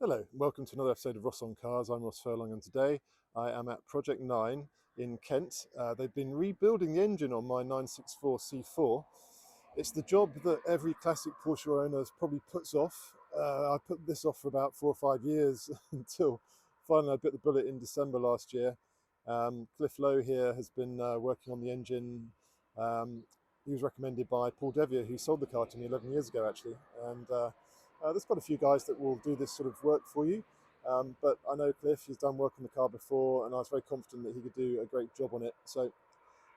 Hello, welcome to another episode of Ross on Cars. I'm Ross Furlong, and today I am at Project 9 in Kent. They've been rebuilding the engine on my 964 C4. It's the job that every classic Porsche owner probably puts off. I put this off for about 4 or 5 years until finally I bit the bullet in December last year. Lowe here has been working on the engine. He was recommended by Paul Devyea, who sold the car to me 11 years ago, actually. And there's quite a few guys that will do this sort of work for you. But I know Cliff, he's done work on the car before, and I was very confident that he could do a great job on it. So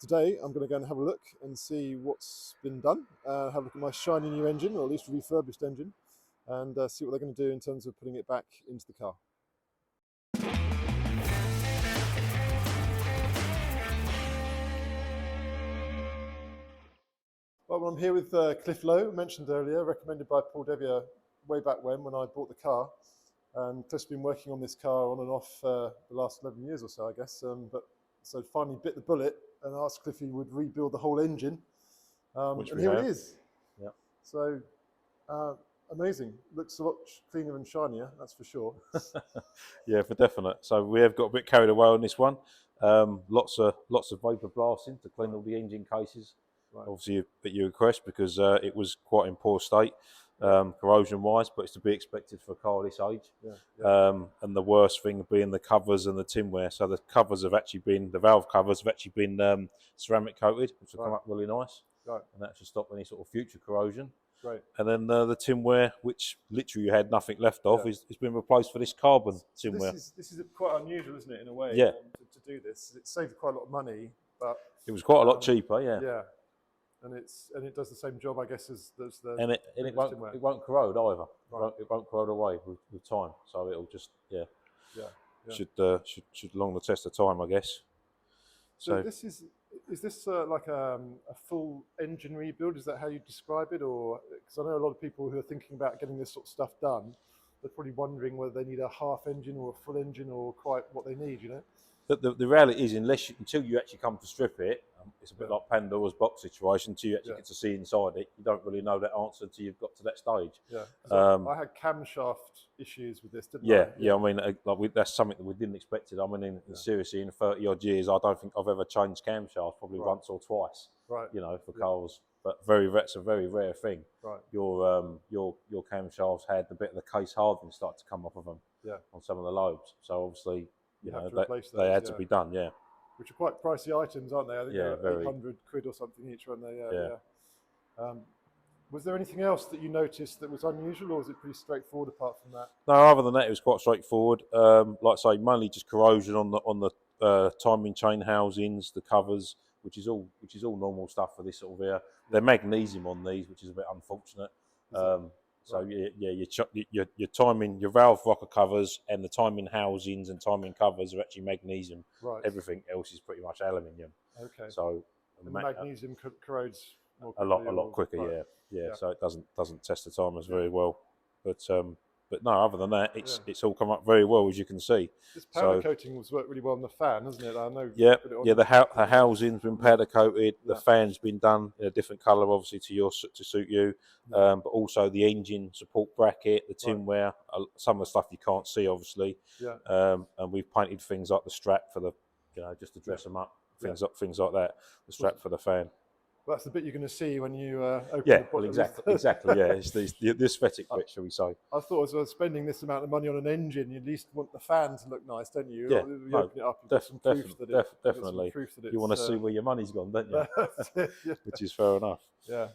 today I'm going to go and have a look and see what's been done, have a look at my shiny new engine, or at least refurbished engine, and see what they're going to do in terms of putting it back into the car. Well, I'm here with Cliff Lowe, mentioned earlier, recommended by Paul Devyea way back when I bought the car. And Cliff's been working on this car on and off the last 11 years or so, I guess. So finally bit the bullet and asked Cliff if he would rebuild the whole engine. Which and we here have. it is. Yeah. So amazing. Looks a lot cleaner and shinier, that's for sure. Yeah, for definite. So we have got a bit carried away on this one. Lots of vapor blasting to clean all the engine cases. Right. Obviously, at your request, because it was quite in poor state, corrosion-wise, but it's to be expected for a car this age. And the worst thing being the covers and the tinware. So the covers have actually been, the valve covers have actually been ceramic coated, which will come up really nice. Right. And that should stop any sort of future corrosion. Right. And then the tinware, which literally you had nothing left of, has been replaced for this carbon tinware. This is quite unusual, isn't it, in a way? Yeah. To do this, it saved quite a lot of money, but it was quite a lot cheaper. Yeah. Yeah. And it does the same job, I guess, as the. And it won't corrode either. Right. It won't corrode away with time. So it'll just should long the test of time, I guess. So this is this like a full engine rebuild? Is that how you describe it, or because I know a lot of people who are thinking about getting this sort of stuff done, they're probably wondering whether they need a half engine or a full engine or quite what they need, you know? The reality is, until you actually come to strip it, it's a bit like Pandora's box situation. Until you actually get to see inside it, you don't really know that answer until you've got to that stage. Yeah, I had camshaft issues with this, didn't I? Yeah. I mean, that's something that we didn't expect. I mean, seriously, in 30 odd years, I don't think I've ever changed camshafts. Probably once or twice. Right. You know, for cars, but that's a very rare thing. Right. Your camshafts had the bit of the case hardening start to come off of them. Yeah. On some of the lobes, so obviously. You know, they had to be done, which are quite pricey items, aren't they? I think they're 800 quid or something each, weren't they? Was there anything else that you noticed that was unusual, or was it pretty straightforward apart from that? No, other than that, it was quite straightforward. Like I say, mainly just corrosion on the timing chain housings, the covers, which is all normal stuff for this sort of era. They're magnesium on these, which is a bit unfortunate. So your timing, your valve rocker covers and the timing housings and timing covers are actually magnesium. Right. Everything else is pretty much aluminium. Okay. So the magnesium corrodes more quickly, a lot quicker. Right. Yeah. So it doesn't test the timers very well. But no, other than that, it's all come up very well, as you can see. This powder coating was worked really well on the fan, hasn't it? I know. The housing's been powder coated. The fan's been done in a different colour, obviously to suit you. But also the engine support bracket, the tinware, some of the stuff you can't see, obviously. Yeah. And we've painted things like the strap for the, just to dress them up, things like that. The strap for the fan. Well, that's the bit you're going to see when you open the bottle. Exactly. Yeah, it's the aesthetic bit, shall we say? I thought as well, spending this amount of money on an engine, you at least want the fan to look nice, don't you? Yeah, you open it up, you've got some proof that definitely. You want to see where your money's gone, don't you? Which is fair enough. Yeah.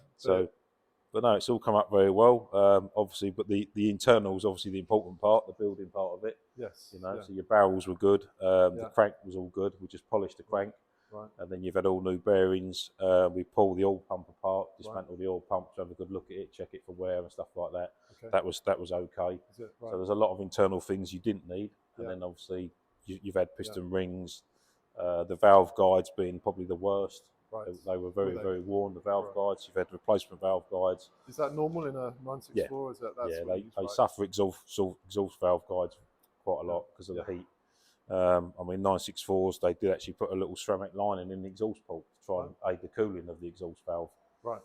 But no, it's all come up very well. Obviously, but the internals, obviously the important part, the building part of it. Yes. So your barrels were good. The crank was all good. We just polished the crank. Right. And then you've had all new bearings. We pull the oil pump apart, dismantle the oil pump, have a good look at it, check it for wear and stuff like that. Okay. That was okay. Right. So there's a lot of internal things you didn't need, and then obviously you've had piston rings, the valve guides being probably the worst. Right. They were very worn. The valve guides. You've had replacement valve guides. Is that normal in a 964? Yeah. They suffer exhaust valve guides quite a lot because of the heat. I mean, 964s, they did actually put a little ceramic lining in the exhaust port to try and aid the cooling of the exhaust valve. Right.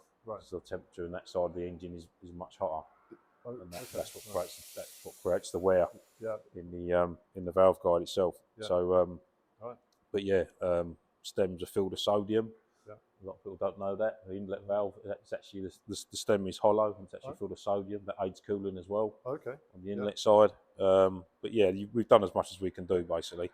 So the temperature in that side of the engine is much hotter. And that's what creates the wear in the valve guide itself. Yeah. So, Right. but yeah, stems are filled with sodium. Yeah. A lot of people don't know that. The inlet valve, it's actually the stem is hollow, and it's actually filled with sodium that aids cooling as well. Okay. On the inlet side. But yeah, we've done as much as we can do basically.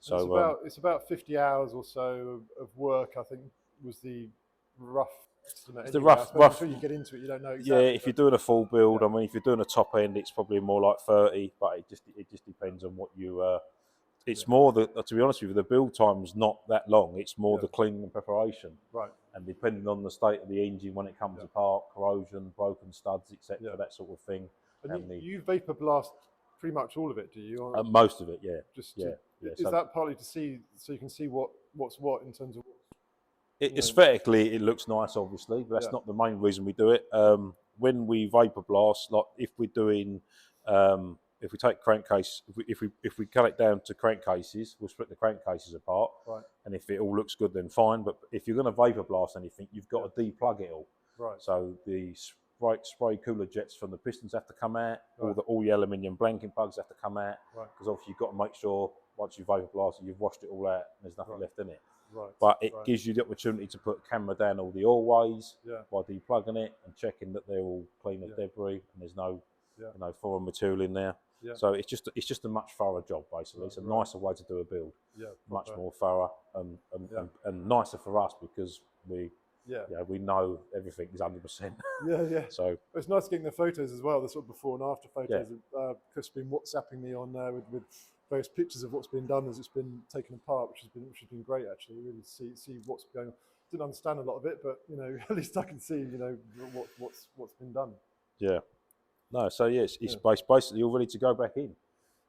So It's about 50 hours or so of work, I think, was the rough estimate. it's the Anyway, I suppose rough. until you get into it, you don't know Yeah, exactly. if you're doing a full build, Yeah. I mean, if you're doing a top end, it's probably more like 30. But it just depends on what you. It's more to be honest with you, the build time's not that long. It's more the cleaning and preparation. Right. And depending on the state of the engine when it comes apart, corrosion, broken studs, etc., that sort of thing. And you vapor blast pretty much all of it, do you? Or most of it, yeah. Is that partly to see, so you can see what's what in terms of? Aesthetically, it looks nice, obviously, but that's not the main reason we do it. When we vapor blast, like if we're doing, if we take crankcase, if we cut it down to crankcases, we'll split the crankcases apart, right. And if it all looks good, then fine. But if you're going to vapor blast anything, you've got to deplug it all. Right. So the spray cooler jets from the pistons have to come out. Right. All the aluminium blanking plugs have to come out. Because obviously you've got to make sure once you vapor blasted, you've washed it all out and there's nothing left in it. Right. But it gives you the opportunity to put a camera down all the oilways by deplugging it and checking that they're all clean of debris and there's no foreign material in there. Yeah. So it's just a much thorough job basically. It's a nicer way to do a build. Yeah. Much more thorough and nicer for us because we know everything is 100%. Yeah. So it's nice getting the photos as well, the sort of before and after photos. Chris has been WhatsApping me on with various pictures of what's been done as it's been taken apart, which has been great actually. Really see what's going on. Didn't understand a lot of it, but at least I can see what's been done. Yeah. No, so yes, it's basically all ready to go back in.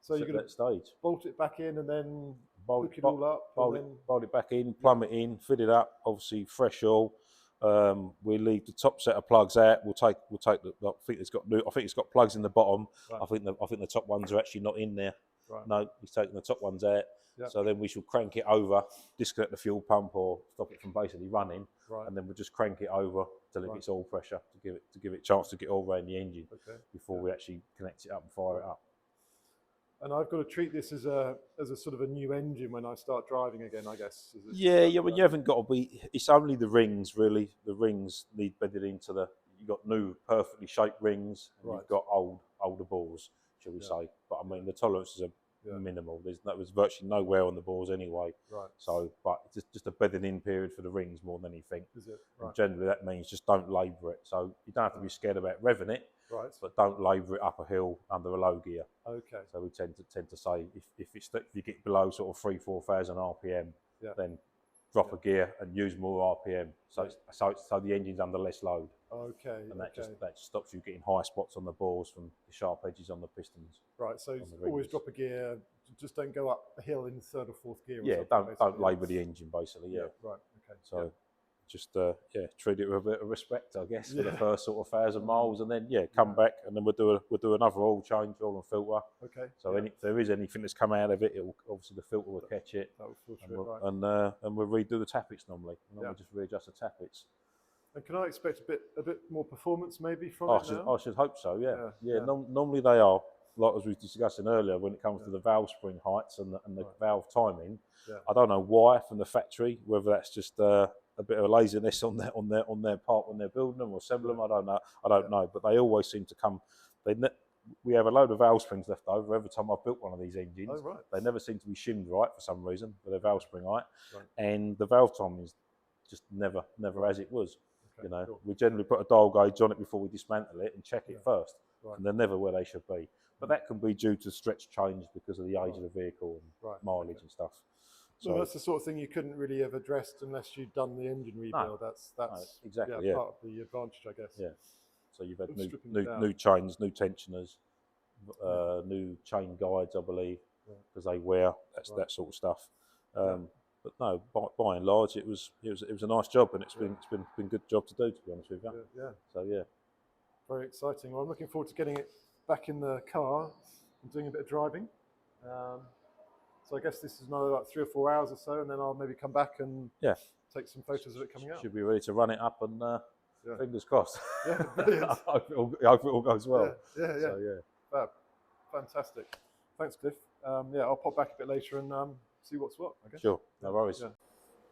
So you're going to bolt it back in and then hook it all up. Bolt it back in, plumb it in, fit it up. Obviously fresh oil. We leave the top set of plugs out. We'll take the. I think it's got plugs in the bottom. Right. I think the top ones are actually not in there. Right. No, he's taking the top ones out. Yep. So then we shall crank it over, disconnect the fuel pump or stop it from basically running, and then we'll just crank it over till it gets oil pressure to give it a chance to get oil around the engine before we actually connect it up and fire it up. And I've got to treat this as a sort of a new engine when I start driving again, I guess. But you haven't got to be. It's only the rings really. The rings need bedded into the. You've got new, perfectly shaped rings, and you've got older balls, shall we say? But I mean, the tolerances are minimal. There's virtually no wear on the balls anyway. Right. So, but it's just a bedding in period for the rings more than anything. Is it? Right. And generally, that means just don't labour it. So you don't have to be scared about revving it. Right. But don't labour it up a hill under a low gear. Okay. So we tend to say if you get below sort of 3,000-4,000 RPM, then drop a gear and use more RPM. So the engine's under less load. Okay. And that just stops you getting high spots on the balls from the sharp edges on the pistons. Right. So always drop a gear. Just don't go up a hill in the third or fourth gear. Don't labour the engine basically. Yeah. Right. Okay. So. Just treat it with a bit of respect, I guess, for the first sort of 1,000 miles, and then come back, and then we'll do another oil change, oil and filter. Okay. So if there is anything that's come out of it, obviously the filter will catch it, and we'll redo the tappets normally. And we'll just readjust the tappets. And can I expect a bit more performance maybe from it now? I should hope so. Yeah. Normally they are, like as we were discussing earlier, when it comes to the valve spring heights and the valve timing. Yeah. I don't know why from the factory, whether that's just a bit of laziness on their part when they're building them or assembling them. I don't know. But they always seem to come. We have a load of valve springs left over every time I've built one of these engines. Oh, right. They never seem to be shimmed right for some reason with their valve spring height, and the valve timing is just never as it was. Okay, cool. We generally put a dial gauge on it before we dismantle it and check it first, and they're never where they should be. But that can be due to stretch change because of the age of the vehicle and mileage and stuff. So that's the sort of thing you couldn't really have addressed unless you'd done the engine rebuild. That's exactly part of the advantage, I guess. Yeah. So you've had new chains, new tensioners, new chain guides, I believe, because they wear that sort of stuff. But no, by and large, it was a nice job, and it's been a good job to do, to be honest with you. Yeah. So very exciting. Well, I'm looking forward to getting it back in the car and doing a bit of driving. So I guess this is another 3 or 4 hours or so, and then I'll maybe come back and take some photos of it coming out. Should be ready to run it up, and fingers crossed. Yeah, brilliant. I hope it all goes well. Yeah. So, fantastic. Fantastic. Thanks, Cliff. Yeah, I'll pop back a bit later and see what's what, I guess. Sure, no worries. Yeah.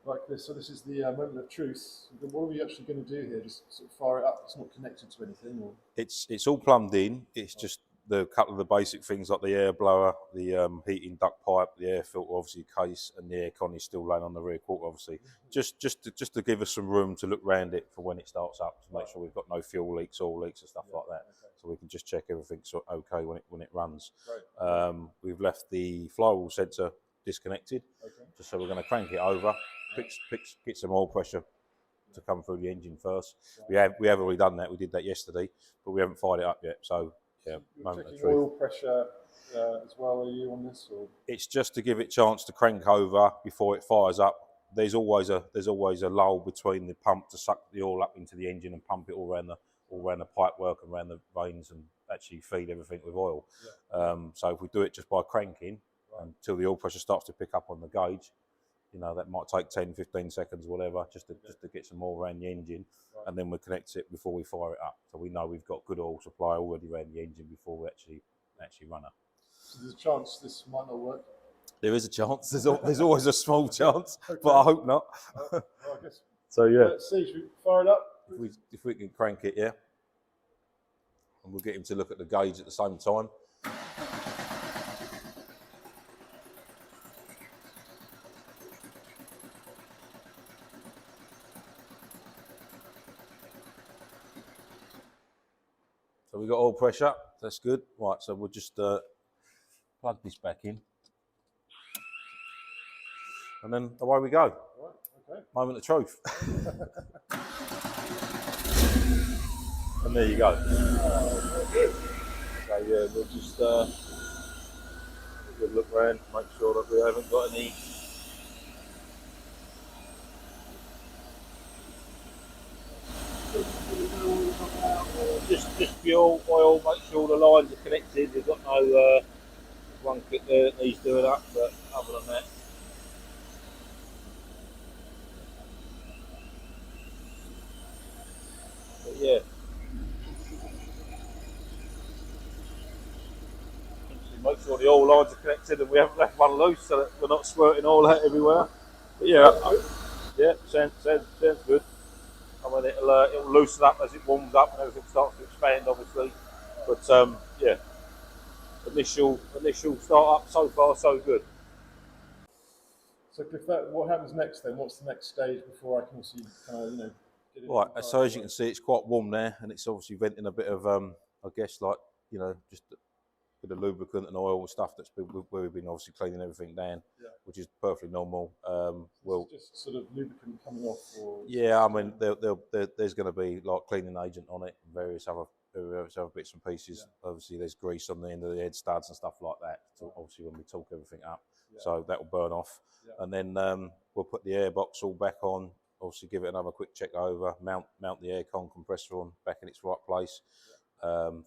Right, Cliff, so this is the moment of truth. What are we actually going to do here? Just sort of fire it up? It's not connected to anything? Or? It's all plumbed in. It's just the couple of the basic things like the air blower, the heating duct pipe, the air filter, obviously case, and the aircon is still laying on the rear quarter, obviously. Just to give us some room to look round it for when it starts up, to make sure we've got no fuel leaks, oil leaks, and stuff like that. Okay. So we can just check everything's okay when it runs. Right. We've left the flywheel sensor disconnected, just so we're going to crank it over, get some oil pressure to come through the engine first. Right. We have already done that. We did that yesterday, but we haven't fired it up yet. So yeah, moment of truth. Oil pressure as well. Are you on this? Or? It's just to give it a chance to crank over before it fires up. There's always a lull between the pump to suck the oil up into the engine and pump it all around the pipework and around the vanes and actually feed everything with oil. Yeah. So if we do it just by cranking until the oil pressure starts to pick up on the gauge, you know, that might take 10, 15 seconds, whatever, just to get some more around the engine, and then we'll connect it before we fire it up. So we know we've got good oil supply already around the engine before we actually run it. So there's a chance this might not work? There is a chance. There's always a small chance, but I hope not. Well, I guess. So yeah. Let's see, should we fire it up? If we can crank it, yeah. And we'll get him to look at the gauge at the same time. So we've got oil pressure, that's good. Right, so we'll just plug this back in. And then away we go. Right, okay. Moment of truth. And there you go. So yeah, we'll just have a good look around, make sure that we haven't got any just fuel, oil, make sure the lines are connected. We've got no one clip there that needs doing up, but other than that. But yeah. Make sure the oil lines are connected and we haven't left one loose so that we're not squirting oil out everywhere. But yeah, sounds good. I mean, it'll loosen up as it warms up and everything starts to expand, obviously. But yeah, initial start up, so far so good. So what happens next then? What's the next stage before I can see kind of, you know, get it? Right, so as you can see, it's quite warm there, and it's obviously venting a bit of, I guess, like, you know, just a bit of lubricant and oil and stuff where we've been obviously cleaning everything down, which is perfectly normal. Well, just sort of lubricant coming off, or yeah, I mean, there's going to be like cleaning agent on it, and various other bits and pieces. Yeah. Obviously, there's grease on the end of the head studs and stuff like that. So obviously, when we torque everything up, so that will burn off, and then we'll put the airbox all back on. Obviously, give it another quick check over, mount the aircon compressor on back in its right place.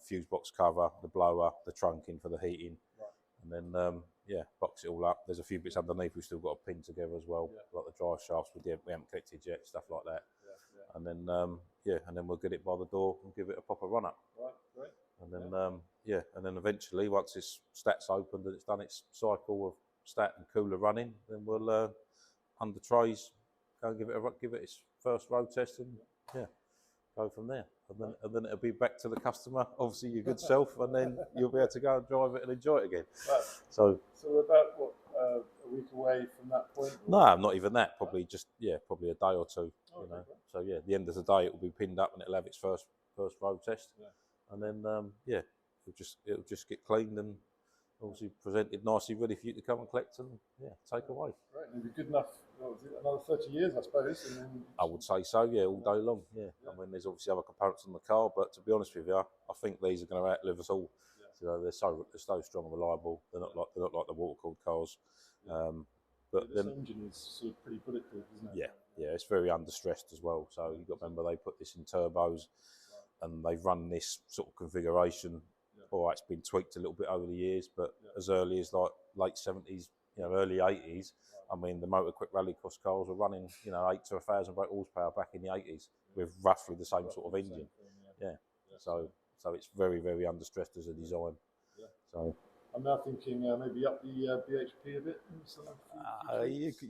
Fuse box cover, the blower, the trunking for the heating, and then box it all up. There's a few bits underneath we've still got to pin together as well, like the drive shafts we haven't connected yet, stuff like that. And then and then we'll get it by the door and give it a proper run up. Right, great. And then and then eventually, once this stat's opened and it's done its cycle of stat and cooler running, then we'll under trays go and give it its first road test and go from there. And then it'll be back to the customer, obviously your good self, and then you'll be able to go and drive it and enjoy it again. Right. So we're about a week away from that point? No, not even that. Probably probably a day or two. You know. So yeah, at the end of the day, it will be pinned up and it'll have its first road test, and then it'll just get cleaned and obviously presented nicely, ready for you to come and collect and take away. Right, it'll be good enough. Another 30 years, I suppose. And then I would say so. Yeah, all day long. Yeah. I mean, there's obviously other components on the car, but to be honest with you, I think these are going to outlive us all. You know, they're so strong and reliable. They're not like the water-cooled cars. But this engine is sort of pretty bulletproof, isn't it? Yeah, it's very understressed as well. So you've got to remember they put this in turbos, and they've run this sort of configuration. All right, it's been tweaked a little bit over the years, but as early as like late 70s, early 80s. I mean, the Motor Quick Rallycross cars were running, 8 to 1,000 brake horsepower back in the 80s with roughly the same sort of engine. So it's very, very understressed as a design. So I'm now thinking maybe up the BHP a bit.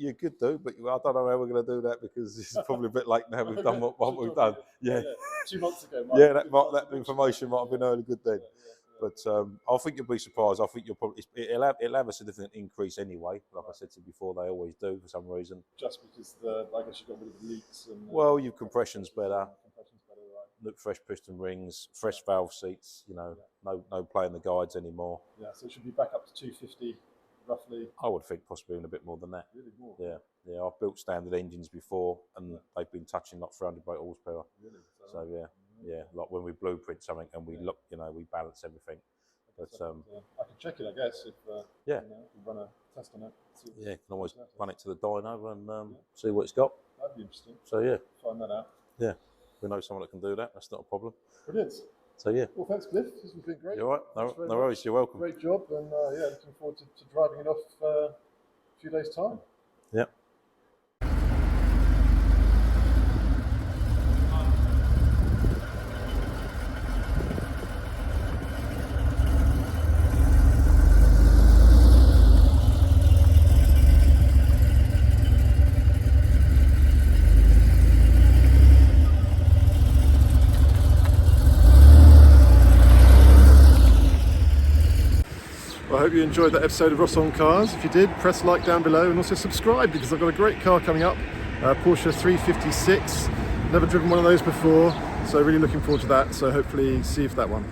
You could do, but I don't know how we're going to do that because it's probably a bit late now. We've done what we've done. Yeah. 2 months ago. That information might have been early good then. But I think you'll be surprised. I think it'll have a significant increase anyway. Like I said to you before, they always do for some reason. Just because I guess you got rid of the leaks and. Well, your compression's better. Right. Look, fresh piston rings, fresh valve seats. You know, no play in the guides anymore. Yeah, so it should be back up to 250 roughly. I would think possibly even a bit more than that. Really more. Yeah. I've built standard engines before, and they've been touching like 300 brake horsepower. Really? So yeah. Like when we blueprint something and we look, we balance everything. But I can check it, I guess, if we run a test on it. Can always run it to the dyno and see what it's got. That'd be interesting. So find that out. Yeah, we know someone that can do that. That's not a problem. Brilliant. So Well, thanks, Cliff. This has been great. You're all right. No worries. You're welcome. Great job, and looking forward to driving it off a few days' time. Yeah. Well, I hope you enjoyed that episode of Ross on Cars. If you did, press like down below and also subscribe because I've got a great car coming up, Porsche 356. Never driven one of those before, so really looking forward to that. So hopefully see you for that one.